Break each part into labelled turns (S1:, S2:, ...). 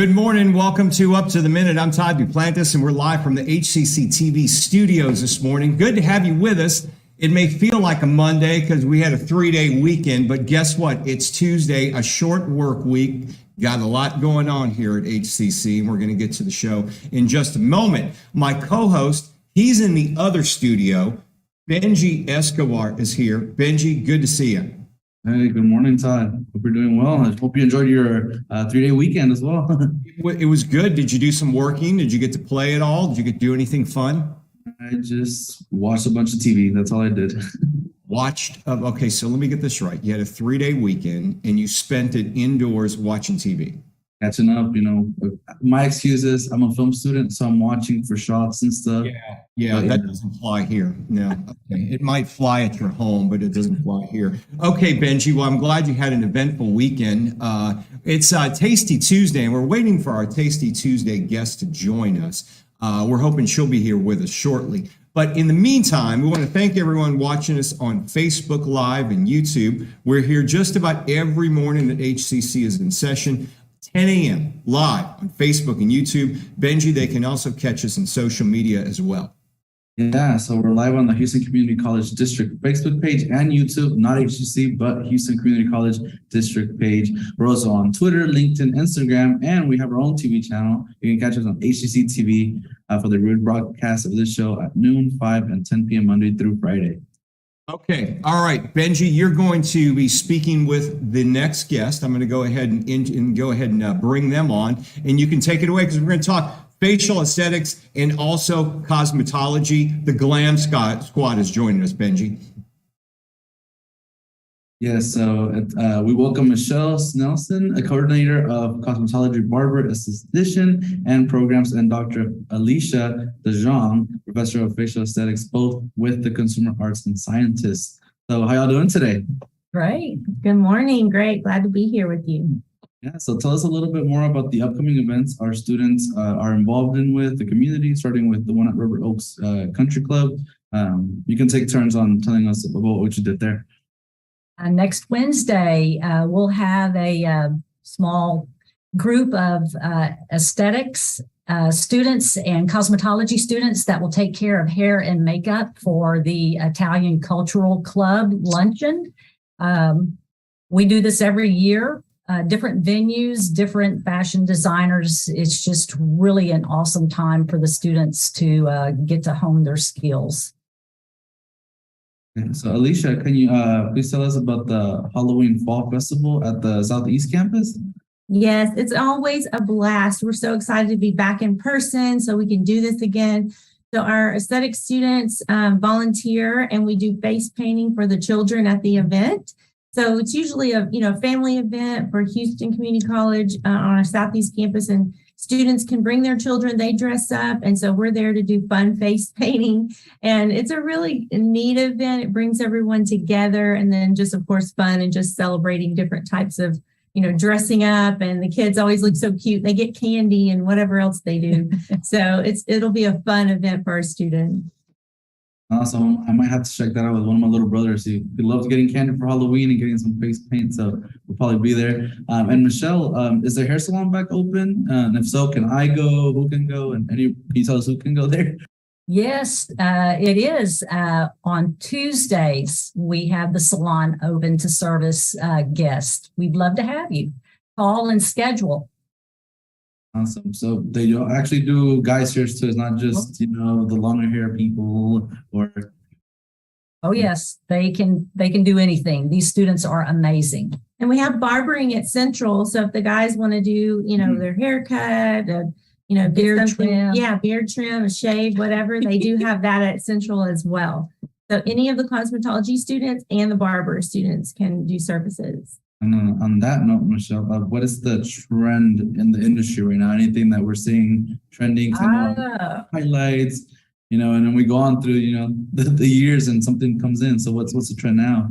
S1: Good morning. Welcome to Up to the Minute. I'm Todd Duplantis, and we're live from the HCCTV studios this morning. Good to have you with us. It may feel like a Monday because we had a 3-day weekend, but guess what? It's Tuesday, a short work week. Got a lot going on here at HCC, and we're going to get to the show in just a moment. My co-host, he's in the other studio. Benji Escobar is here. Benji, good to see you.
S2: Hey, good morning, Todd. Hope you're doing well. I hope you enjoyed your 3-day weekend as well.
S1: It was good. Did you do some working? Did you get to play at all? Did you get to do anything fun?
S2: I just watched a bunch of TV. That's all I did.
S1: Okay, so let me get this right. You had a 3-day weekend and you spent it indoors watching TV.
S2: Catching up, my excuse is I'm a film student, so I'm watching for shots and stuff.
S1: Yeah, that doesn't fly here. No, okay. It might fly at your home, but it doesn't fly here. Okay, Benji, well, I'm glad you had an eventful weekend. It's Tasty Tuesday, and we're waiting for our Tasty Tuesday guest to join us. We're hoping she'll be here with us shortly. But in the meantime, we want to thank everyone watching us on Facebook Live and YouTube. We're here just about every morning that HCC is in session. 10 a.m. live on Facebook and YouTube. Benji, they can also catch us on social media as well.
S2: Yeah, so we're live on the Houston Community College District Facebook page and YouTube, not HCC, but Houston Community College District page. We're also on Twitter, LinkedIn, Instagram, and we have our own TV channel. You can catch us on HCCTV for the rebroadcast of this show at noon, 5, and 10 p.m. Monday through Friday.
S1: Okay. All right, Benji, you're going to be speaking with the next guest. I'm going to go ahead and bring them on, and you can take it away because we're going to talk facial aesthetics and also cosmetology. The Glam Squad is joining us, Benji.
S2: Yes, so we welcome Michele Snelson, a coordinator of cosmetology, barber, esthetician, and programs, and Dr. Alissa de Jongh, professor of facial aesthetics, both with the Consumer Arts and Scientists. So how y'all doing today?
S3: Great. Good morning. Great. Glad to be here with you.
S2: Yeah, so tell us a little bit more about the upcoming events our students are involved in with the community, starting with the one at River Oaks Country Club. You can take turns on telling us about what you did there.
S3: Next Wednesday, we'll have a small group of aesthetics students and cosmetology students that will take care of hair and makeup for the Italian Cultural Club luncheon. We do this every year, different venues, different fashion designers. It's just really an awesome time for the students to get to hone their skills.
S2: So Alissa, can you please tell us about the Halloween Fall Festival at the Southeast Campus?
S4: Yes, it's always a blast. We're so excited to be back in person so we can do this again. So our aesthetic students volunteer and we do face painting for the children at the event. So it's usually a family event for Houston Community College on our Southeast Campus, and students can bring their children, they dress up, and so we're there to do fun face painting. And it's a really neat event. It brings everyone together, and then just, of course, fun and just celebrating different types of, dressing up. And the kids always look so cute. They get candy and whatever else they do. So it'll be a fun event for our students.
S2: Awesome. I might have to check that out with one of my little brothers. He loves getting candy for Halloween and getting some face paint, so we'll probably be there. And Michele, is the hair salon back open? And if so, can I go? Who can go? And can you tell us who can go there?
S3: Yes, it is. On Tuesdays, we have the salon open to service guests. We'd love to have you. Call and schedule.
S2: Awesome. So they actually do guys' hairs too. It's not just, the longer hair people or.
S3: Oh, yes, they can do anything. These students are amazing.
S4: And we have barbering at Central. So if the guys want to do, their haircut,
S3: beard trim.
S4: Yeah, beard trim, a shave, whatever, they do have that at Central as well. So any of the cosmetology students and the barber students can do services.
S2: And on that note, Michele, what is the trend in the industry right now? Anything that we're seeing trending, highlights, and then we go on through, the years and something comes in. So what's the trend now?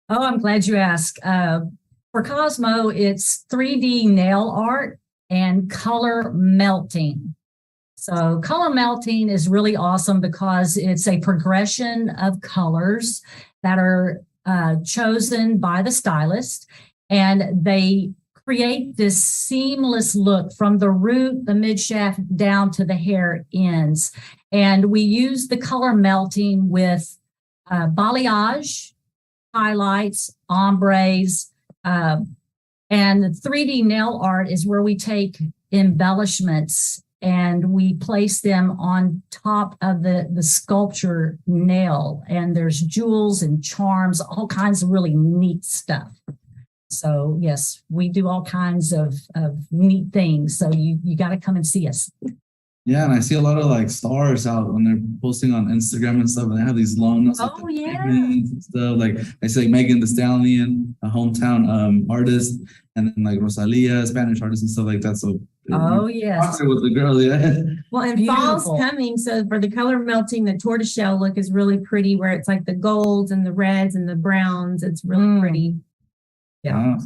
S3: Oh, I'm glad you asked. For Cosmo, it's 3D nail art and color melting. So color melting is really awesome because it's a progression of colors that are chosen by the stylist, and they create this seamless look from the root, the midshaft down to the hair ends. And we use the color melting with balayage, highlights, ombres, and the 3D nail art is where we take embellishments and we place them on top of the sculpture nail. And there's jewels and charms, all kinds of really neat stuff. So yes, we do all kinds of neat things. So you got to come and see us.
S2: Yeah, and I see a lot of like stars out when they're posting on Instagram and stuff, and they have these long nails.
S3: Oh, yeah.
S2: And stuff. Like I say, Megan Thee Stallion, a hometown artist, and then like Rosalia, Spanish artist, and stuff like that. So
S3: Oh, yes.
S2: with the girl, yeah.
S4: Well, and
S3: Beautiful.
S4: fall's coming, so for the color melting, the tortoiseshell look is really pretty, where it's like the golds and the reds and the browns. It's really pretty.
S3: Yeah.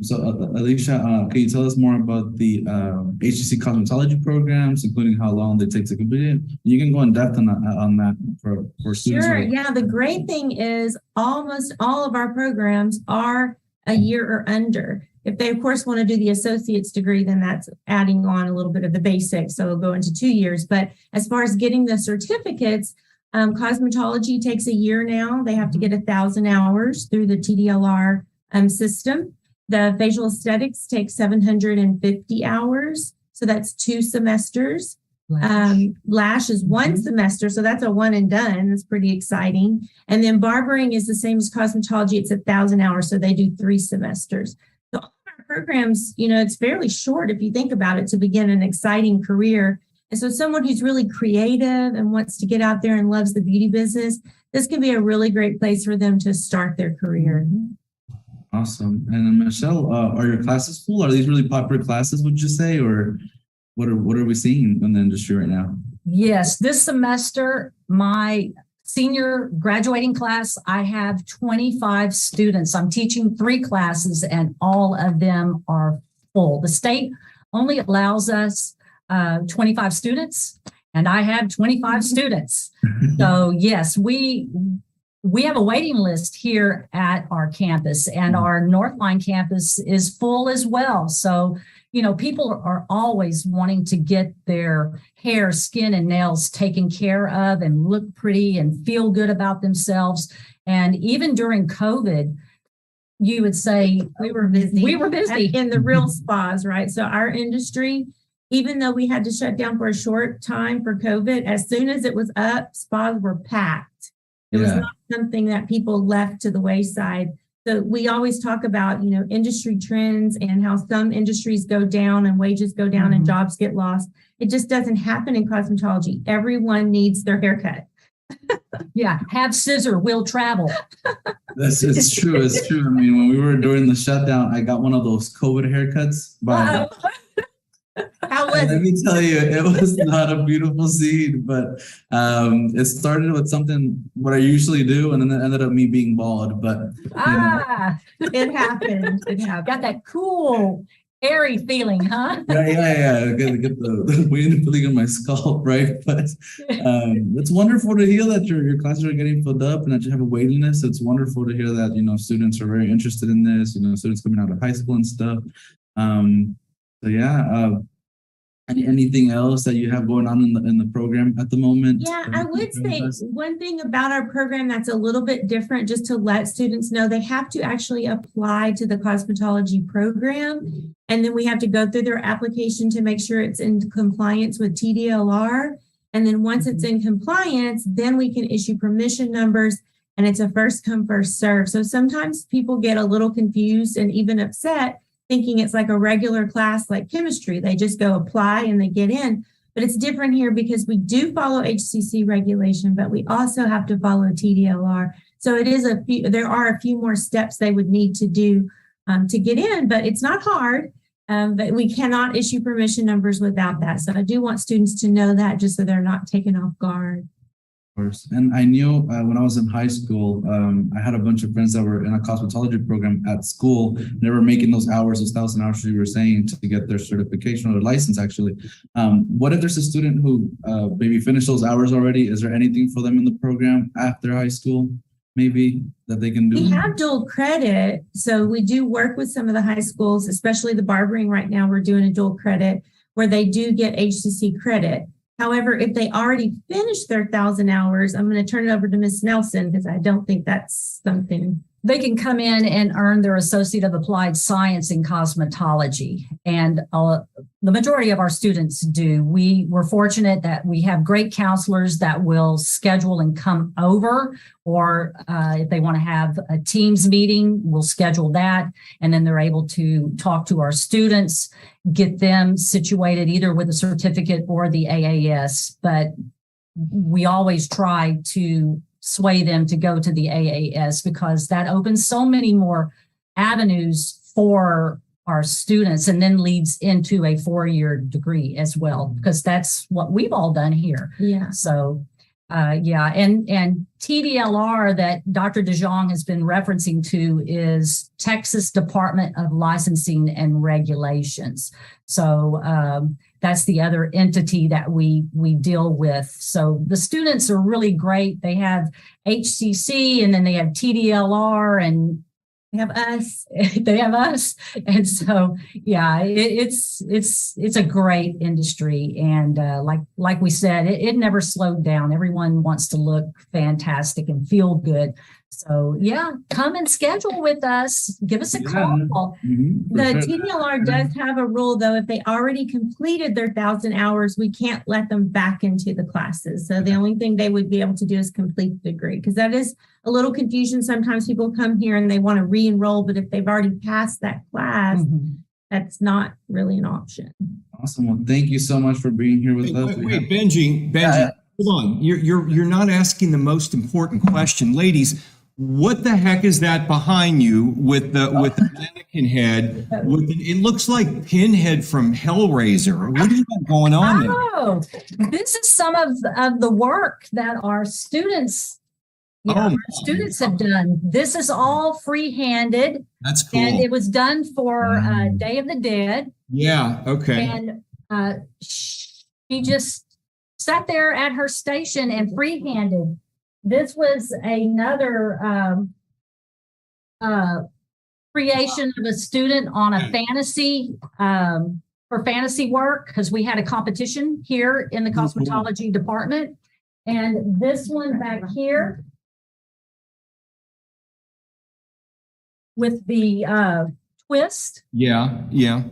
S2: So, Alicia, can you tell us more about the HCC Cosmetology programs, including how long they take to complete it? You can go in depth on that for students.
S4: Sure.
S2: Who are-
S4: Yeah. The great thing is almost all of our programs are a year or under. If they, of course, want to do the associate's degree, then that's adding on a little bit of the basics. So it'll go into 2 years. But as far as getting the certificates, cosmetology takes a year now. They have to get 1,000 hours through the TDLR system. The facial aesthetics takes 750 hours. So that's 2 semesters. Lash is 1 semester. So that's a one and done. That's pretty exciting. And then barbering is the same as cosmetology. It's 1,000 hours. So they do 3 semesters. So all of our programs, it's fairly short if you think about it to begin an exciting career. And so someone who's really creative and wants to get out there and loves the beauty business, this can be a really great place for them to start their career.
S2: Awesome. And then Michele, are your classes full? Are these really popular classes, would you say, or what are we seeing in the industry right now?
S3: Yes, this semester, my senior graduating class, I have 25 students. I'm teaching 3 classes and all of them are full. The state only allows us 25 students and I have 25 students. So yes, we have a waiting list here at our campus and our Northline campus is full as well. So, people are always wanting to get their hair, skin, and nails taken care of and look pretty and feel good about themselves. And even during COVID, you would say
S4: We were busy.
S3: We were busy.
S4: In the real spas, right? So our industry, even though we had to shut down for a short time for COVID, as soon as it was up, spas were packed. It was not something that people left to the wayside. So we always talk about, industry trends and how some industries go down and wages go down and jobs get lost. It just doesn't happen in cosmetology. Everyone needs their haircut.
S3: Yeah, have scissor, will travel.
S2: It's true. It's true. I mean, when we were during the shutdown, I got one of those COVID haircuts.
S4: How was
S2: Let
S4: it?
S2: me tell you, it was not a beautiful scene, but it started with something what I usually do, and then it ended up me being bald. But
S4: It happened. It happened.
S3: Got that cool, airy feeling, huh?
S2: yeah. Get the wind feeling in my scalp, right? But it's wonderful to hear that your classes are getting filled up and that you have a waiting list. It's wonderful to hear that students are very interested in this. Students coming out of high school and stuff. So yeah. Anything else that you have going on in the program at the moment?
S4: Yeah, I would say one thing about our program that's a little bit different, just to let students know, they have to actually apply to the cosmetology program. And then we have to go through their application to make sure it's in compliance with TDLR. And then once it's in compliance, then we can issue permission numbers. And it's a first come, first serve. So sometimes people get a little confused and even upset, thinking it's like a regular class like chemistry. They just go apply and they get in. But it's different here because we do follow HCC regulation, but we also have to follow TDLR. So there are a few more steps they would need to do to get in, but it's not hard. But we cannot issue permission numbers without that. So I do want students to know that just so they're not taken off guard.
S2: Course. And I knew when I was in high school, I had a bunch of friends that were in a cosmetology program at school. They were making those 1,000 hours you were saying to get their certification or their license, actually. What if there's a student who maybe finished those hours already? Is there anything for them in the program after high school? maybe that they can do?
S4: We have dual credit. So we do work with some of the high schools, especially the barbering right now. We're doing a dual credit where they do get HCC credit. However, if they already finished their 1,000 hours, I'm going to turn it over to Ms. Snelson because I don't think that's something.
S3: They can come in and earn their Associate of Applied Science in Cosmetology. And the majority of our students do. We're fortunate that we have great counselors that will schedule and come over, or if they want to have a Teams meeting, we'll schedule that. And then they're able to talk to our students, get them situated either with a certificate or the AAS. But we always try to sway them to go to the AAS because that opens so many more avenues for our students and then leads into a 4-year degree as well, because that's what we've all done here.
S4: Yeah.
S3: So, and TDLR that Dr. De Jongh has been referencing to is Texas Department of Licensing and Regulations. So, that's the other entity that we deal with. So the students are really great. They have HCC and then they have TDLR and
S4: They have us.
S3: they have us. And so, yeah, it's a great industry. And like we said, it never slowed down. Everyone wants to look fantastic and feel good. So yeah, come and schedule with us. Give us a call.
S2: Mm-hmm,
S4: The
S2: sure.
S4: TDLR does have a rule, though, if they already completed their 1,000 hours, we can't let them back into the classes. So the only thing they would be able to do is complete the degree, because that is a little confusion. Sometimes people come here and they want to re-enroll, but if they've already passed that class, that's not really an option.
S2: Awesome. Well, thank you so much for being here with
S1: Wait,
S2: us.
S1: wait, Benji, hold on. You're not asking the most important question, ladies. What the heck is that behind you with the mannequin head? It looks like Pinhead from Hellraiser. What do you got going on there?
S3: Oh, this is some of the work that our students, our students have done. This is all free-handed.
S1: That's cool.
S3: And it was done for Day of the Dead.
S1: Yeah. Okay.
S3: And she just sat there at her station and free-handed. This was another creation of a student on a fantasy for fantasy work, because we had a competition here in the cosmetology department. And this one back here with the twist.
S1: Yeah. Yeah.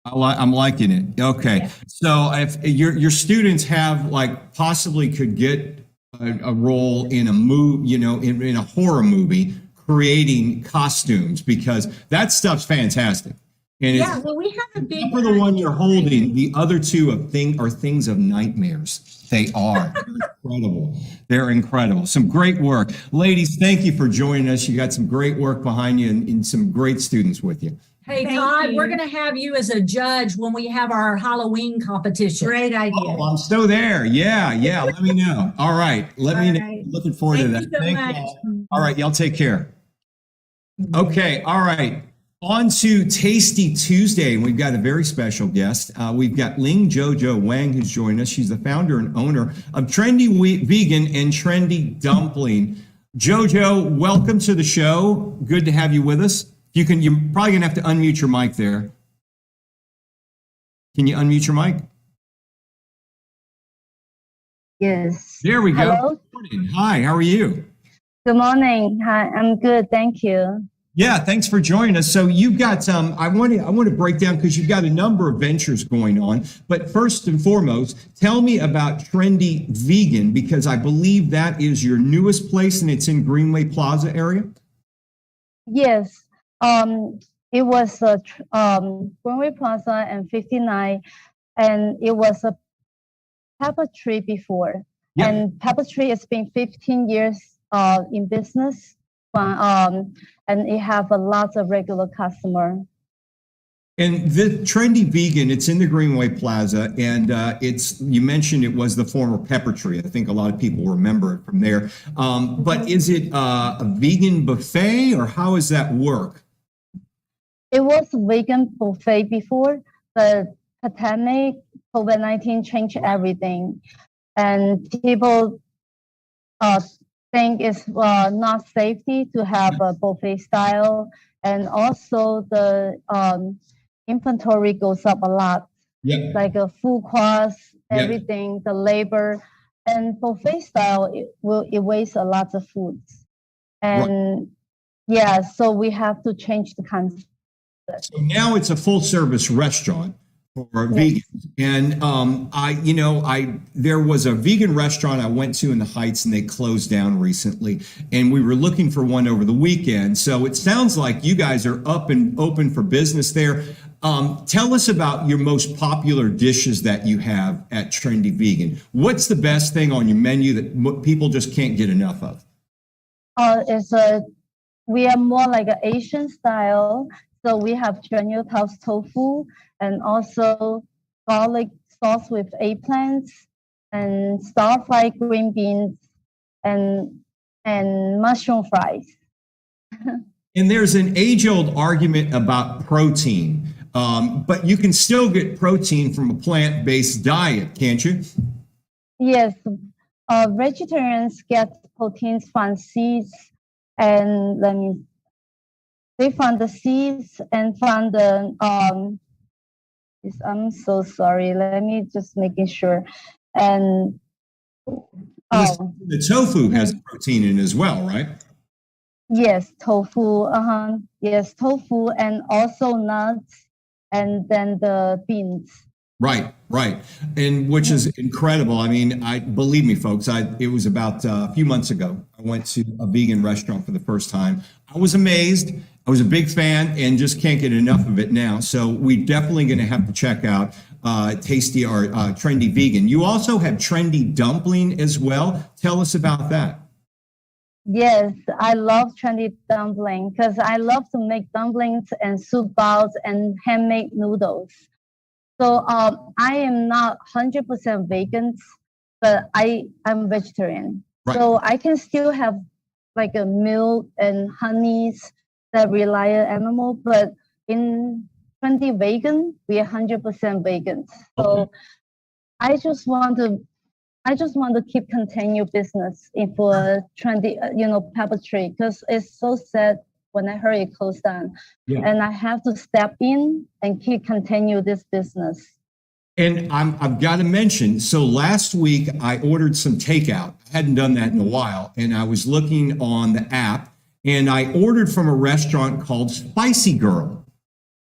S1: I'm liking it. Okay.
S3: Yeah.
S1: So if your students have possibly could get a role in a movie, in a horror movie, creating costumes, because that stuff's fantastic. And
S4: Yeah, well, we have a big.
S1: for the one you're holding, the other two are things of nightmares. They are. They're incredible. They're incredible. Some great work. Ladies, thank you for joining us. You got some great work behind you and some great students with you.
S3: Hey,
S4: Thank
S3: Todd,
S4: you.
S3: we're going to have you as a judge when we have our Halloween competition.
S4: Great idea.
S1: Oh, I'm still there. Yeah. Let me know. All right. Let me know.
S4: All right.
S1: Looking forward to that.
S4: Thank you so
S1: Thank
S4: much.
S1: y'all. All right. Y'all take care. Okay. All right. On to Tasty Tuesday. And we've got a very special guest. We've got JoJo Wang, who's joined us. She's the founder and owner of Trendy Vegan and Trendy Dumpling. JoJo, welcome to the show. Good to have you with us. You're probably gonna have to unmute your mic there. Can you unmute your mic?
S5: Yes.
S1: There we go.
S5: Hello?
S1: Good morning. Hi, how are you?
S5: Good morning. Hi, I'm good. Thank you.
S1: Yeah, thanks for joining us. So you've got I want to break down, because you've got a number of ventures going on. But first and foremost, tell me about Trendy Vegan, because I believe that is your newest place and it's in Greenway Plaza area.
S5: Yes. It was Greenway Plaza and 59, and it was a pepper tree before.
S1: Yeah.
S5: And pepper tree has been 15 years in business, and it have a lot of regular customer.
S1: And the Trendy Vegan, it's in the Greenway Plaza, and you mentioned it was the former Pepper Tree. I think a lot of people remember it from there. But is it a vegan buffet, or how does that work?
S5: It was a vegan buffet before, but pandemic, COVID-19 changed everything. And people think it's not safety to have a buffet style, and also the inventory goes up a lot,
S1: Yeah.
S5: like a full cost,
S1: Yeah.
S5: everything, the labor, and buffet style it wastes a lot of foods, and yeah, so we have to change the concept.
S1: So now it's a full service restaurant for vegans. And there was a vegan restaurant I went to in the Heights and they closed down recently. And we were looking for one over the weekend. So it sounds like you guys are up and open for business there. Tell us about your most popular dishes that you have at Trendy Vegan. What's the best thing on your menu that people just can't get enough of?
S5: We are more like an Asian style. So we have granule toast tofu and also garlic sauce with eggplants and stir-fried green beans and mushroom fries.
S1: And there's an age-old argument about protein, but you can still get protein from a plant-based diet, can't you?
S5: Yes, vegetarians get proteins from seeds, and they from the seeds and from the I'm so sorry. Let me just making sure. And
S1: the tofu has protein in it as well, right?
S5: yes, tofu. Yes, tofu, and also nuts, and then the beans.
S1: Right, and which is incredible. I mean, believe me, folks. It was about a few months ago. I went to a vegan restaurant for the first time. I was amazed. I was a big fan, and just can't get enough of it now. So we definitely going to have to check out Tasty or Trendy Vegan. You also have Trendy Dumpling as well. Tell us about that.
S5: Yes, I love trendy dumpling because I love to make dumplings and soup balls and handmade noodles. So I am not 100% vegan, but I'm vegetarian.
S1: Right.
S5: So I can still have like a milk and honeys that rely on animal, but in Trendy Vegan, we are 100% vegan. So
S1: Okay.
S5: I just want to keep continue business for Trendy, Pepper Tree, because it's so sad when I heard it closed down.
S1: Yeah.
S5: And I have to step in and continue this business.
S1: And I've got to mention, so last week I ordered some takeout. I hadn't done that in a while. And I was looking on the app and I ordered from a restaurant called Spicy Girl.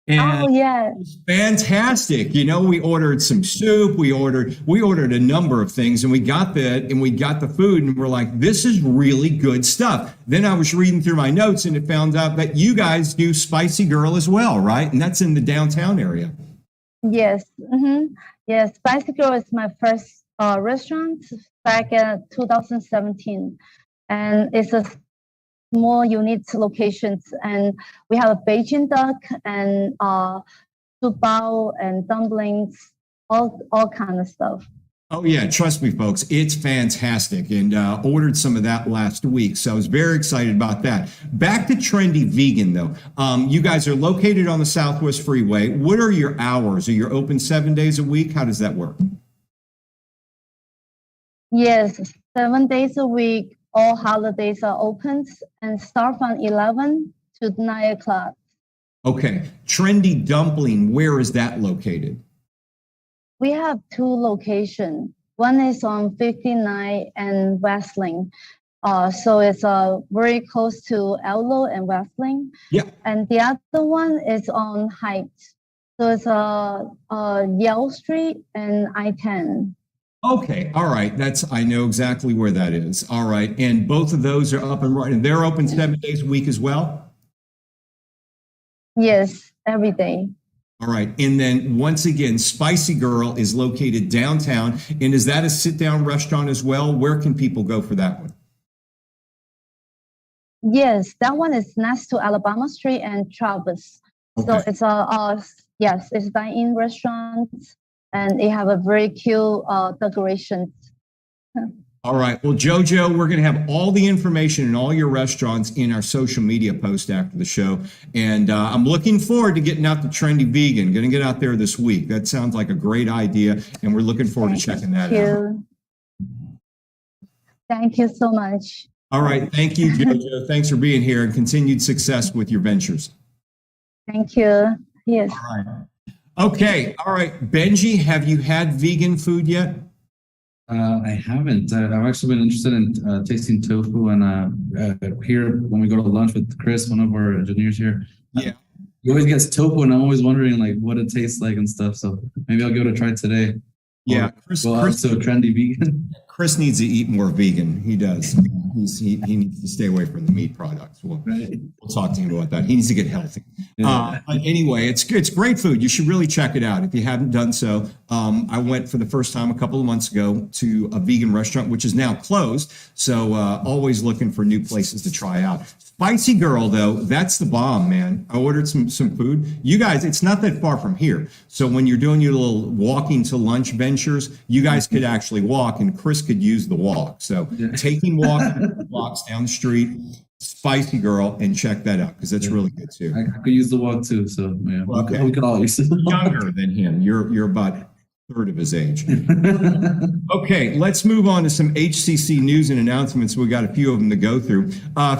S1: And
S5: oh, yeah.
S1: it was fantastic. We ordered some soup, we ordered a number of things, and we got the food, and we're like, this is really good stuff. Then I was reading through my notes and it found out that you guys do Spicy Girl as well, right? And that's in the downtown area.
S5: Yes. Mm-hmm. Yes. Spicy Girl is my first restaurant back in 2017. And it's a more unique locations, and we have a Beijing duck and soup bao and dumplings, all kind of stuff.
S1: Oh yeah, trust me, folks, it's fantastic, and ordered some of that last week, so I was very excited about that. Back to Trendy Vegan, though. You guys are located on the Southwest Freeway. What are your hours? Are you open 7 days a week? How does that work?
S5: Yes, 7 days a week. All holidays are open and start from 11 to 9 o'clock.
S1: Okay. Trendy Dumpling, where is that located?
S5: We have two locations. One is on 59 and Westling. So it's very close to Ello and Westling. Yeah. And the other one is on Heights. So it's Yale Street and I-10.
S1: Okay, all right. I know exactly where that is. All right, and both of those are up and running. They're open 7 days a week as well?
S5: Yes, every day.
S1: All right, and then once again, Spicy Girl is located downtown. And is that a sit-down restaurant as well? Where can people go for that one?
S5: Yes, that one is next to Alabama Street and Travis. Okay. So it's it's dine-in restaurant. And they have a very cute decoration.
S1: All right. Well, JoJo, we're going to have all the information in all your restaurants in our social media post after the show. And I'm looking forward to getting out to Trendy Vegan. Going to get out there this week. That sounds like a great idea. And we're looking forward to checking that out.
S5: Thank you so much.
S1: All right. Thank you, JoJo. Thanks for being here and continued success with your ventures.
S5: Thank you. Yes.
S1: All right. Okay. All right. Benji, have you had vegan food yet?
S2: I haven't. I've actually been interested in tasting tofu, and here when we go to lunch with Chris, one of our engineers here,
S1: Yeah.
S2: he always gets tofu, and I'm always wondering like what it tastes like and stuff. So maybe I'll give it a try today.
S1: Yeah.
S2: Or go out to a Trendy Vegan.
S1: Chris needs to eat more vegan. He does. He needs to stay away from the meat products. We'll talk to him about that. He needs to get healthy.
S2: Yeah.
S1: But anyway, it's great food. You should really check it out if you haven't done so. I went for the first time a couple of months ago to a vegan restaurant, which is now closed. So always looking for new places to try out. Spicy Girl, though, that's the bomb, man. I ordered some food. You guys, it's not that far from here. So when you're doing your little walking to lunch ventures, you guys could actually walk, and Chris could use the walk. So taking walks down the street, Spicy Girl, and check that out because that's really good too.
S2: I could use the walk too, so yeah,
S1: Okay.
S2: we could all use it.
S1: Younger than him. You're about a third of his age. Okay, let's move on to some HCC news and announcements. We got a few of them to go through.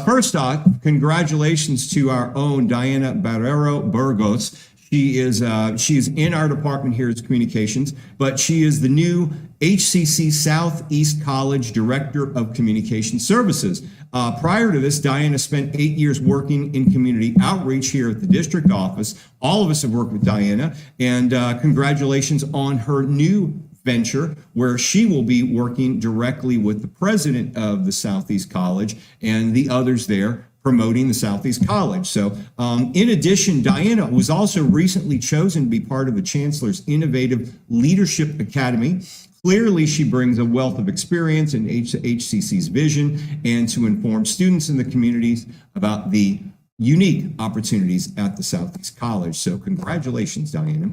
S1: First off, congratulations to our own Diana Barrero Burgos. She is in our department here as communications, but she is the new HCC Southeast College Director of Communication Services. Prior to this, Diana spent 8 years working in community outreach here at the district office. All of us have worked with Diana, and congratulations on her new venture where she will be working directly with the president of the Southeast College and the others there promoting the Southeast College. So in addition, Diana was also recently chosen to be part of the Chancellor's Innovative Leadership Academy. Clearly, she brings a wealth of experience in HCC's vision and to inform students in the communities about the unique opportunities at the Southeast College. So congratulations, Diana.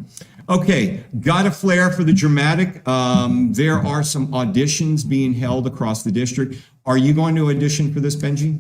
S1: Okay, got a flair for the dramatic. There are some auditions being held across the district. Are you going to audition for this, Benji?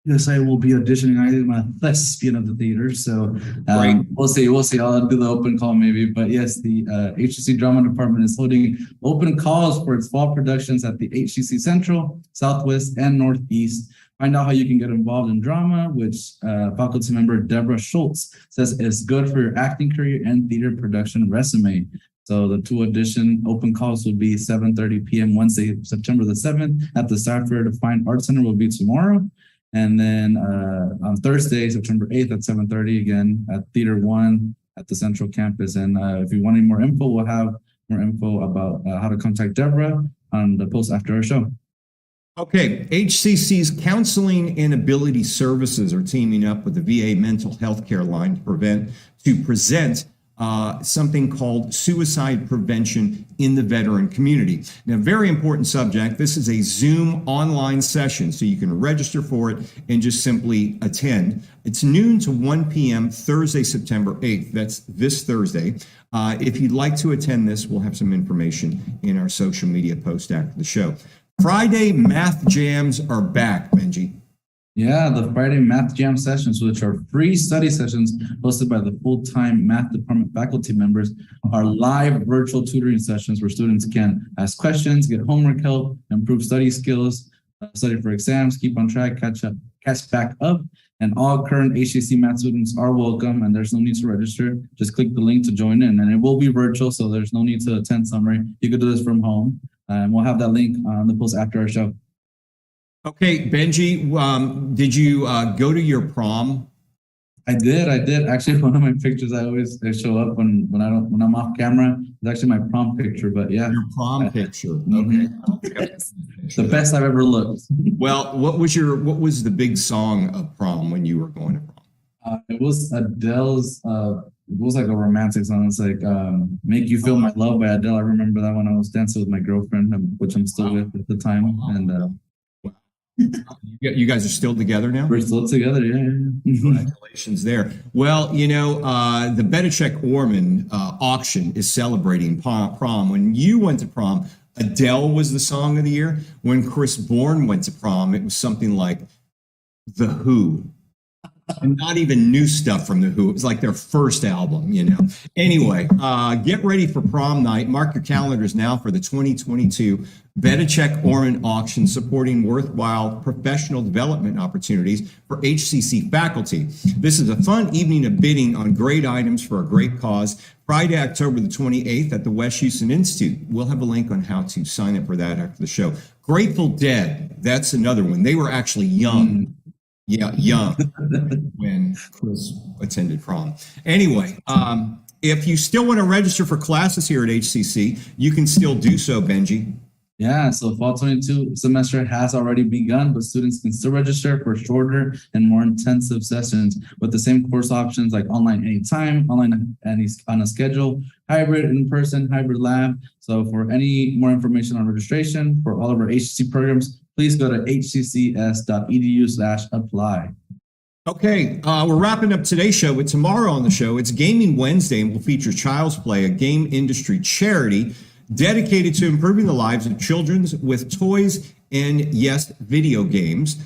S2: Yes, I will be auditioning. I am a thespian of the theater, so
S1: Great.
S2: we'll see. I'll do the open call maybe, but yes, the HCC Drama Department is holding open calls for its fall productions at the HCC Central, Southwest, and Northeast. Find out how you can get involved in drama, which faculty member Deborah Schultz says is good for your acting career and theater production resume. So the two audition open calls will be 7:30 p.m. Wednesday, September the 7th at the Stafford Fine Arts Center will be tomorrow. And then on Thursday, September 8th at 7:30 again at Theater 1 at the Central Campus. And if you want any more info, we'll have more info about how to contact Deborah on the post after our show.
S1: Okay, HCC's Counseling and Ability Services are teaming up with the VA Mental Health Care Line to present something called suicide prevention in the veteran community. Now, very important subject. This is a Zoom online session, so you can register for it and just simply attend. It's noon to 1 p.m. Thursday, September 8th. That's this Thursday. If you'd like to attend this, we'll have some information in our social media post after the show. Friday math jams are back, Benji.
S2: Yeah, the Friday Math Jam sessions, which are free study sessions hosted by the full-time math department faculty members, are live virtual tutoring sessions where students can ask questions, get homework help, improve study skills, study for exams, keep on track, catch back up. And all current HCC math students are welcome, and there's no need to register. Just click the link to join in, and it will be virtual, so there's no need to attend summary. You could do this from home, and we'll have that link on the post after our show.
S1: Okay, Benji, did you go to your prom?
S2: I did. Actually, one of my pictures I show up when I'm off camera. It's actually my prom picture, but yeah.
S1: Your prom picture. Okay.
S2: The best I've ever looked.
S1: Well, what was the big song of prom when you were going to prom?
S2: It was Adele's. It was like a romantic song. It's like "Make You Feel My Love" by Adele. I remember that when I was dancing with my girlfriend, which I'm still with at the time, and.
S1: You guys are still together now?
S2: We're still together, yeah.
S1: Congratulations there. Well, the Bedichek Orman auction is celebrating prom. When you went to prom, Adele was the song of the year. When Chris Bourne went to prom, it was something like The Who. And not even new stuff from The Who. It was like their first album, you know. Anyway, get ready for prom night. Mark your calendars now for the 2022 Beta-Check Orman auction, supporting worthwhile professional development opportunities for HCC faculty. This is a fun evening of bidding on great items for a great cause. Friday, October the 28th at the West Houston Institute. We'll have a link on how to sign up for that after the show. Grateful Dead, that's another one. They were actually young. Yeah, young when Chris attended prom. Anyway, if you still want to register for classes here at HCC, you can still do so, Benji.
S2: Yeah, so fall 22 semester has already begun, but students can still register for shorter and more intensive sessions with the same course options like online anytime, online on a schedule, hybrid in-person, hybrid lab. So for any more information on registration for all of our HCC programs, please go to hccs.edu/apply.
S1: Okay, we're wrapping up today's show, but tomorrow on the show, it's Gaming Wednesday, and we'll feature Child's Play, a game industry charity dedicated to improving the lives of children with toys and, yes, video games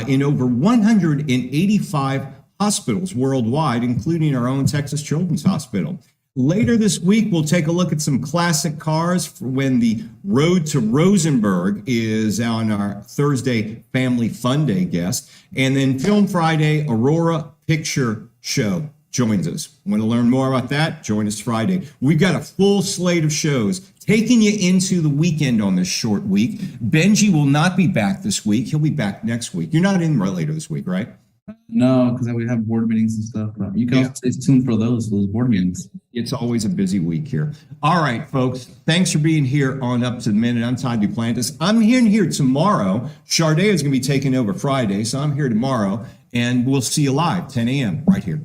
S1: in over 185 hospitals worldwide, including our own Texas Children's Hospital. Later this week, we'll take a look at some classic cars for when the Road to Rosenberg is on our Thursday Family Fun Day guest. And then Film Friday, Aurora Picture Show joins us. Want to learn more about that? Join us Friday. We've got a full slate of shows taking you into the weekend on this short week. Benji will not be back this week. He'll be back next week. You're not in later this week, right?
S2: No, because we have board meetings and stuff. But you can also stay tuned for those board meetings.
S1: It's always a busy week here. All right, folks. Thanks for being here on Up to the Minute. I'm Todd Duplantis. I'm here tomorrow. Sade is going to be taking over Friday, so I'm here tomorrow, and we'll see you live 10 a.m. right here.